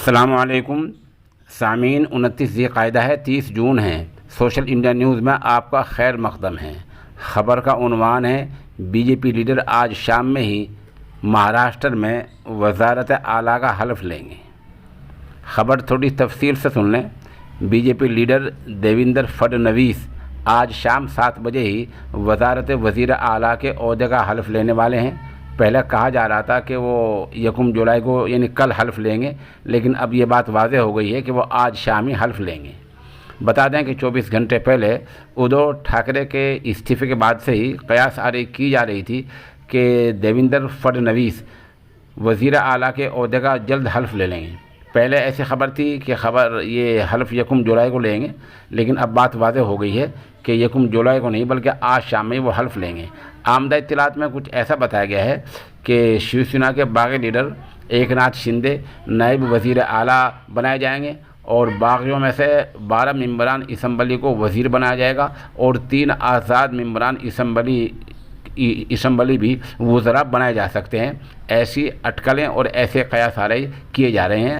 अस्सलामुअलैकुम सामीन। 29 ज़िलक़ाइदा है, 30 जून है। सोशल इंडिया न्यूज़ में आपका खैर मक़दम है। ख़बर का उन्वान है, बीजेपी लीडर आज शाम में ही महाराष्ट्र में वज़ारत आला का हल्फ़ लेंगे। ख़बर थोड़ी तफसील से सुन लें। बीजेपी लीडर देवेंद्र फडणवीस आज शाम 7 बजे ही वज़ारत वज़ीर आला के ओहदे का हल्फ़ लेने वाले हैं। पहले कहा जा रहा था कि वो 1 जुलाई को यानी कल हल्फ़ लेंगे, लेकिन अब ये बात वाज़ेह हो गई है कि वो आज शाम ही हल्फ़ लेंगे। बता दें कि 24 घंटे पहले उद्धव ठाकरे के इस्तीफ़े के बाद से ही कयास आरी की जा रही थी कि देवेंद्र फडणवीस वज़ीर आला के ओहदे का जल्द हल्फ़ ले लेंगे। पहले ऐसी खबर थी कि ये हल्फ़ 1 जुलाई को लेंगे, लेकिन अब बात वाज़ेह हो गई है कि 1 जुलाई को नहीं बल्कि आज शाम में वो हल्फ़ लेंगे। आमदा इत्तलात में कुछ ऐसा बताया गया है कि शिवसेना के बागी लीडर एकनाथ शिंदे नायब वज़ीर आला बनाए जाएंगे और बागियों में से 12 मेंबरान असम्बली को वज़ीर बनाया जाएगा और 3 आज़ाद मेंबरान असम्बली भी वज़रा बनाए जा सकते हैं। ऐसी अटकलें और ऐसे कयास आराई किए जा रहे हैं।